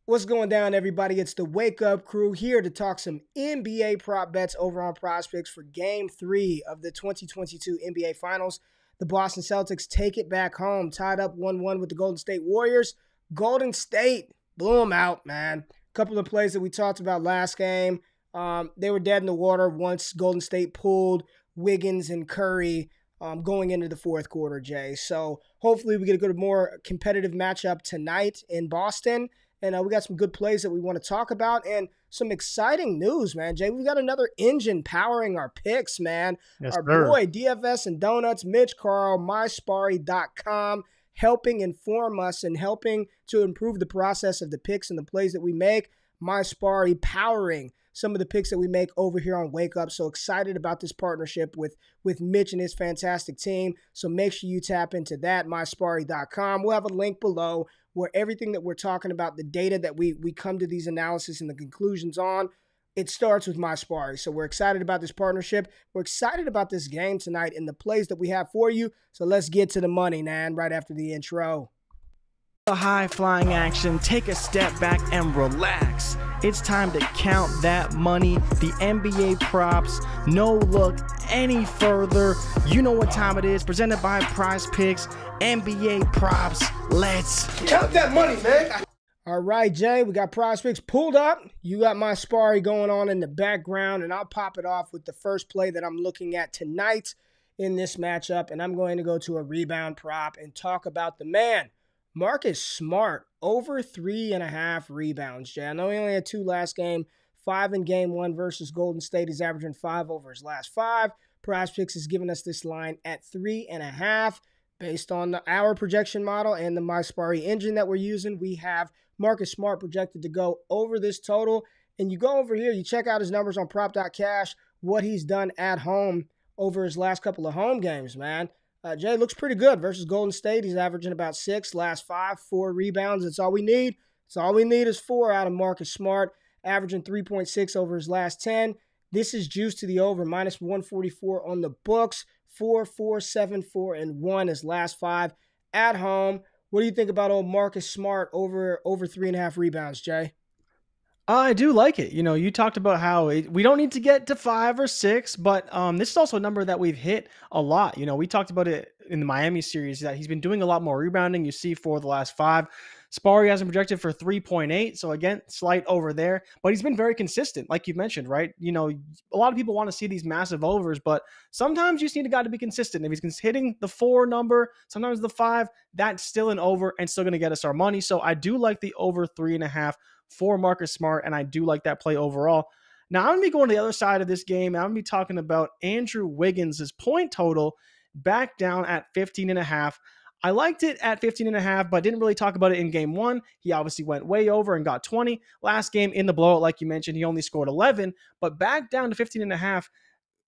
What's going down, everybody? It's the Wake Up Crew here to talk some NBA prop bets over on PrizePicks for Game 3 of the 2022 NBA Finals. The Boston Celtics take it back home, tied up 1-1 with the Golden State Warriors. Golden State blew them out, man. A couple of plays that we talked about last game, they were dead in the water once Golden State pulled Wiggins and Curry going into the fourth quarter, Jay. So hopefully we get a good, more competitive matchup tonight in Boston. And we got some good plays that we want to talk about and some exciting news, man. Jay, we've got another engine powering our picks, man. Yes, Our sir. boy, DFS and Donuts, Mitch Carl, MySparry.com, helping inform us and helping to improve the process of the picks and the plays that we make. MySparry powering some of the picks that we make over here on Wake Up. So excited about this partnership with Mitch and his fantastic team. So make sure you tap into that, MySparry.com. We'll have a link below where everything that we're talking about, the data that we come to these analysis and the conclusions on, it starts with MySparry. So we're excited about this partnership. We're excited about this game tonight and the plays that we have for you. So let's get to the money, man, right after the intro. The high-flying action, take a step back and relax. It's time to count that money, the NBA props. No look any further. You know what time it is. Presented by PrizePicks, NBA props. Let's count that money, man. All right, Jay, we got PrizePicks pulled up. You got MySparry going on in the background, and I'll pop it off with the first play that I'm looking at tonight in this matchup, and I'm going to go to a rebound prop and talk about the man, Marcus Smart, over 3.5 rebounds, Jay. I know he only had 2 last game, 5 in game 1 versus Golden State. He's averaging 5 over his last 5. PrizePicks has given us this line at 3.5. Based on our projection model and the MySparry engine that we're using, we have Marcus Smart projected to go over this total. And you go over here, you check out his numbers on prop.cash, what he's done at home over his last couple of home games, man. Jay looks pretty good versus Golden State. He's averaging about 6, last 5, 4 rebounds. That's all we need. That's all we need is 4 out of Marcus Smart, averaging 3.6 over his last 10. This is juice to the over, minus 144 on the books. 4, 4, 7, 4, and 1 his last 5 at home. What do you think about old Marcus Smart over 3.5 rebounds, Jay? I do like it. You know, you talked about how we don't need to get to 5 or 6, but this is also a number that we've hit a lot. You know, we talked about it in the Miami series that he's been doing a lot more rebounding. You see for the last 5. Sparry has him projected for 3.8, so again, slight over there, but he's been very consistent, like you mentioned, right? You know, a lot of people want to see these massive overs, but sometimes you just need a guy to be consistent. If he's hitting the 4 number, sometimes the 5, that's still an over and still going to get us our money. So I do like the over 3.5 for Marcus Smart, and I do like that play overall. Now, I'm going to be going to the other side of this game. I'm going to be talking about Andrew Wiggins' point total back down at 15.5. I liked it at 15.5, but didn't really talk about it in game 1. He obviously went way over and got 20. Last game in the blowout, like you mentioned, he only scored 11, but back down to 15.5.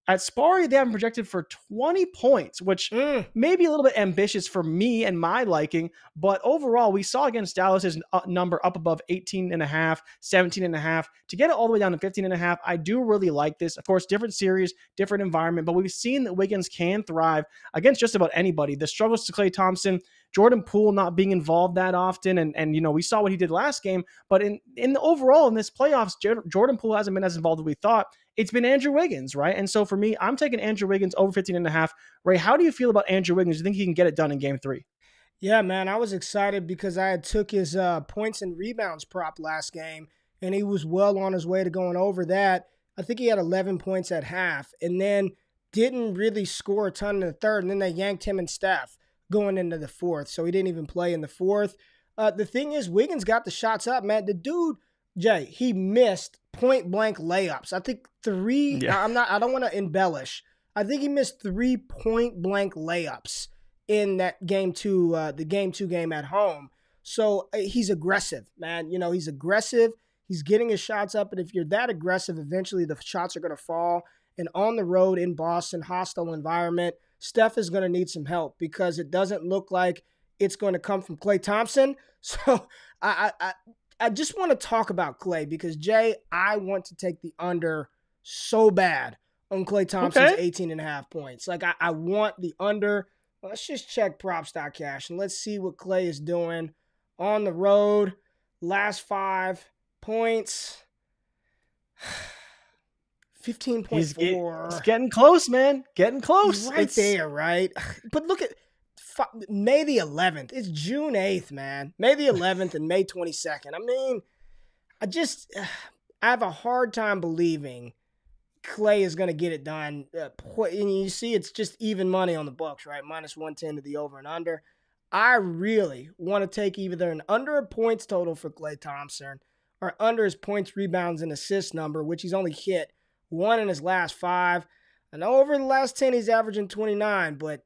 At Sparry, they have him projected for 20 points, which may be a little bit ambitious for me and my liking. But overall, we saw against Dallas his number up above 18.5, 17.5. To get it all the way down to 15.5, I do really like this. Of course, different series, different environment, but we've seen that Wiggins can thrive against just about anybody. The struggles to Klay Thompson, Jordan Poole not being involved that often, and you know, we saw what he did last game. But in the overall in this playoffs, Jordan Poole hasn't been as involved as we thought. It's been Andrew Wiggins, right? And so for me, I'm taking Andrew Wiggins over 15.5. Ray, how do you feel about Andrew Wiggins? Do you think he can get it done in game 3? Yeah, man, I was excited because I had took his points and rebounds prop last game, and he was well on his way to going over that. I think he had 11 points at half, and then didn't really score a ton in the third, and then they yanked him and Steph going into the fourth, so he didn't even play in the fourth. The thing is, Wiggins got the shots up, man. The dude, Jay, he missed point-blank layups. I think 3, Yeah. I don't want to embellish. I think he missed 3 point-blank layups in that game 2, the game 2 game at home. So he's aggressive, man. You know, he's aggressive. He's getting his shots up, and if you're that aggressive, eventually the shots are going to fall. And on the road in Boston, hostile environment, Steph is going to need some help because it doesn't look like it's going to come from Klay Thompson. So I just want to talk about Klay because, Jay, I want to take the under so bad on Klay Thompson's 18.5 points. Like, I want the under. Let's just check props.cash and let's see what Klay is doing on the road. last 5 points. He's 15.4. getting close, man. Getting He's close. right there, right? But look at May the 11th. It's June 8th, man. May the 11th and May 22nd. I mean, I have a hard time believing Clay is going to get it done. And you see, it's just even money on the books, right? Minus 110 to the over and under. I really want to take either an under a points total for Klay Thompson or under his points, rebounds, and assist number, which he's only hit 1 in his last 5. I know over the last 10 he's averaging 29, but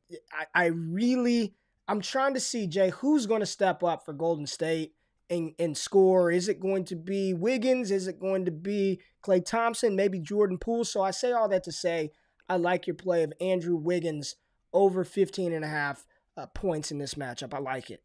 I'm trying to see, Jay, who's going to step up for Golden State and score. Is it going to be Wiggins? Is it going to be Klay Thompson? Maybe Jordan Poole? So I say all that to say I like your play of Andrew Wiggins over 15.5 points in this matchup. I like it.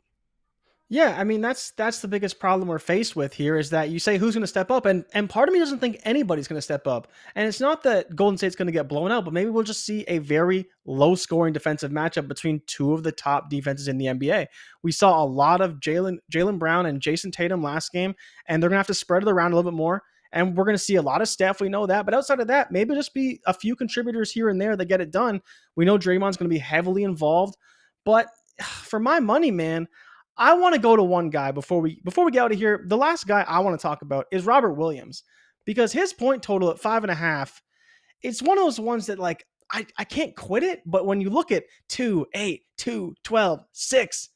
Yeah, I mean, that's the biggest problem we're faced with here is that you say who's going to step up, and part of me doesn't think anybody's going to step up. And it's not that Golden State's going to get blown out, but maybe we'll just see a very low-scoring defensive matchup between two of the top defenses in the NBA. We saw a lot of Jaylen Brown and Jason Tatum last game, and they're going to have to spread it around a little bit more. And we're going to see a lot of Steph. We know that. But outside of that, maybe just be a few contributors here and there that get it done. We know Draymond's going to be heavily involved. But for my money, man, I want to go to one guy before we get out of here. The last guy I want to talk about is Robert Williams, because his point total at 5.5, it's one of those ones that like I can't quit it. But when you look at 2, 8, 2, 12, 6,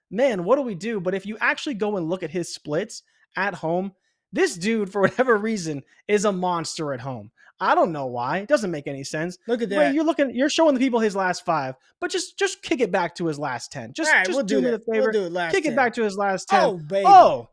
man, what do we do? But if you actually go and look at his splits at home, this dude, for whatever reason, is a monster at home. I don't know why. It doesn't make any sense. Look at that. You're showing the people his last 5, but just kick it back to his last 10. Just do me the favor. We'll do it kick 10. it back to his last 10. Oh, baby. Oh,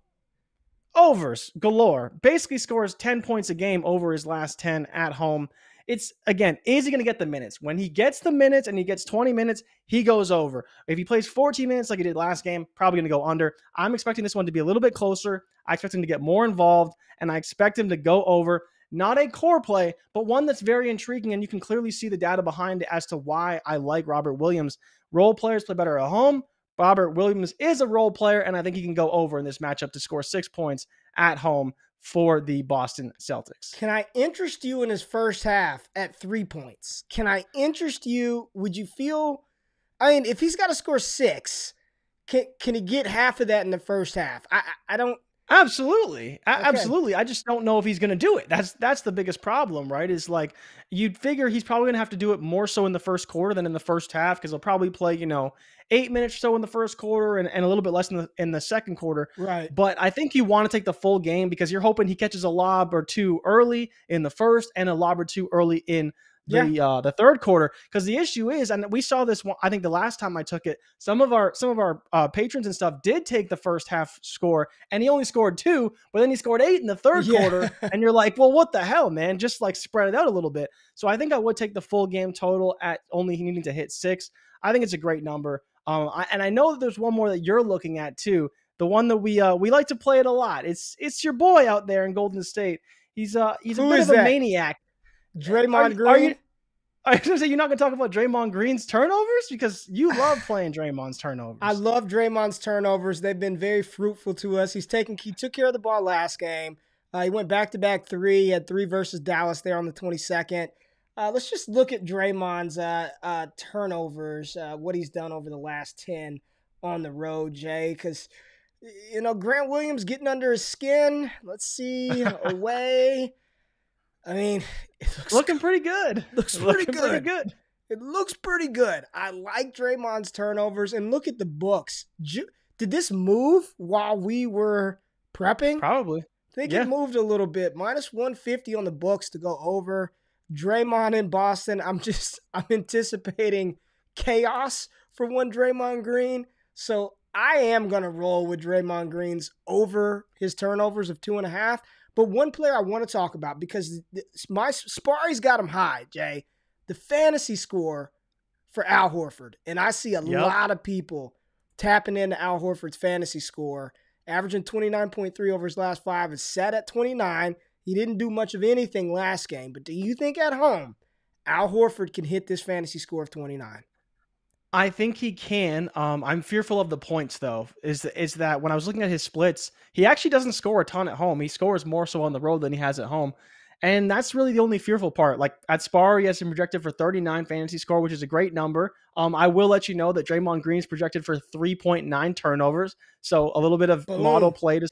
overs galore. Basically scores 10 points a game over his last 10 at home. It's, again, is he going to get the minutes? When he gets the minutes and he gets 20 minutes, he goes over. If he plays 14 minutes like he did last game, probably going to go under. I'm expecting this one to be a little bit closer. I expect him to get more involved, and I expect him to go over. Not a core play, but one that's very intriguing, and you can clearly see the data behind it as to why I like Robert Williams. Role players play better at home. Robert Williams is a role player, and I think he can go over in this matchup to score 6 points at home for the Boston Celtics. Can I interest you in his first half at 3 points? Can I interest you? Would you feel, I mean, if he's got to score 6, can he get half of that in the first half? I don't. Absolutely. Okay. Absolutely. I just don't know if he's going to do it. That's the biggest problem, right? Is like, you'd figure he's probably going to have to do it more so in the first quarter than in the first half, because he'll probably play, 8 minutes or so in the first quarter and a little bit less in the second quarter. Right. But I think you want to take the full game because you're hoping he catches a lob or two early in the first and a lob or two early in the third quarter. Because the issue is, and we saw this one, I think the last time I took it, some of our patrons and stuff did take the first half score, and he only scored 2, but then he scored 8 in the third quarter, and you're like, well, what the hell, man? Just like spread it out a little bit. So I think I would take the full game total at only needing to hit 6. I think it's a great number. And I know that there's one more that you're looking at too. The one that we like to play it a lot. It's your boy out there in Golden State. He's a bit of a maniac. Draymond Green. Are you going to say you're not going to talk about Draymond Green's turnovers? Because you love playing Draymond's turnovers. I love Draymond's turnovers. They've been very fruitful to us. He took care of the ball last game. He went back-to-back 3. He had 3 versus Dallas there on the 22nd. Let's just look at Draymond's turnovers, what he's done over the last 10 on the road, Jay, because, Grant Williams getting under his skin. Let's see, away. I mean, it looks looking pretty good. Looks pretty good. It looks pretty good. I like Draymond's turnovers, and look at the books. Did this move while we were prepping? Probably. I think it moved a little bit. Minus 150 on the books to go over. Draymond in Boston. I'm anticipating chaos for one Draymond Green. So I am going to roll with Draymond Green's over his turnovers of 2.5. But one player I want to talk about, because my Spari's got him high, Jay, the fantasy score for Al Horford. And I see a lot of people tapping into Al Horford's fantasy score, averaging 29.3 over his last 5. It's set at 29. He didn't do much of anything last game. But do you think at home Al Horford can hit this fantasy score of 29? I think he can. I'm fearful of the points though. Is that when I was looking at his splits, he actually doesn't score a ton at home. He scores more so on the road than he has at home. And that's really the only fearful part. Like at Spar, he has him projected for 39 fantasy score, which is a great number. I will let you know that Draymond Green's projected for 3.9 turnovers. So a little bit of model Boom. play to,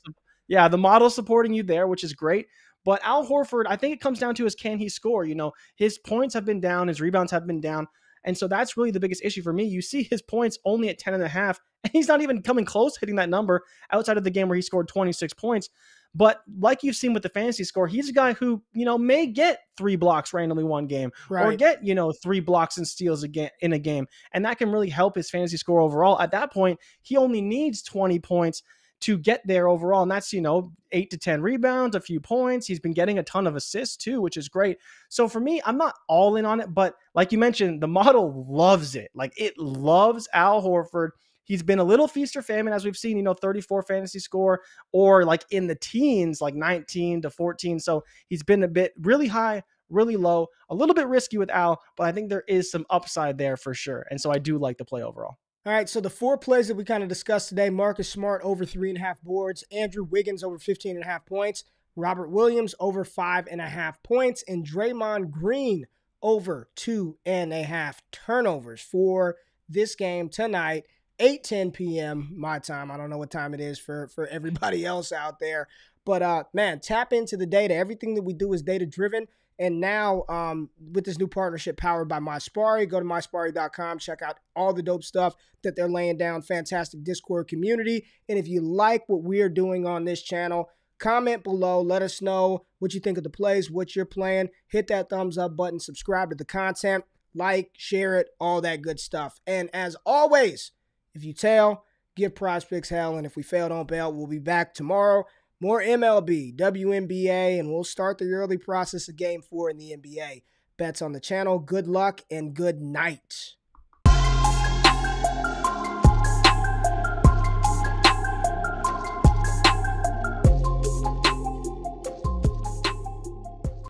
yeah, the model supporting you there, which is great. But Al Horford, I think it comes down to is can he score? You know, his points have been down, his rebounds have been down. And so that's really the biggest issue for me. You see his points only at 10 and a half, and he's not even coming close hitting that number outside of the game where he scored 26 points. But like you've seen with the fantasy score, he's a guy who, you know, may get 3 blocks randomly one game or Right. get, you know, 3 blocks and steals again in a game. And that can really help his fantasy score overall. At that point, he only needs 20 points to get there overall. And that's, you know, 8 to 10 rebounds, a few points. He's been getting a ton of assists too, which is great. So for me, I'm not all in on it, but like you mentioned, the model loves it. Like it loves Al Horford. He's been a little feast or famine, as we've seen, you know, 34 fantasy score or like in the teens, like 19 to 14. So he's been a bit really high, really low, a little bit risky with Al, but I think there is some upside there for sure. And so I do like the play overall. All right, so the 4 plays that we kind of discussed today: Marcus Smart over 3.5 boards, Andrew Wiggins over 15.5 points, Robert Williams over 5.5 points, and Draymond Green over 2.5 turnovers for this game tonight, 8:10 p.m. my time. I don't know what time it is for everybody else out there. But man, tap into the data. Everything that we do is data driven. And now with this new partnership powered by MySparry, go to mySparry.com, check out all the dope stuff that they're laying down. Fantastic Discord community. And if you like what we're doing on this channel, comment below. Let us know what you think of the plays, what you're playing. Hit that thumbs up button. Subscribe to the content. Like, share it, all that good stuff. And as always, if you tail, give PrizePicks hell. And if we fail, don't bail. We'll be back tomorrow. More MLB, WNBA, and we'll start the early process of Game 4 in the NBA. Bets on the channel. Good luck and good night.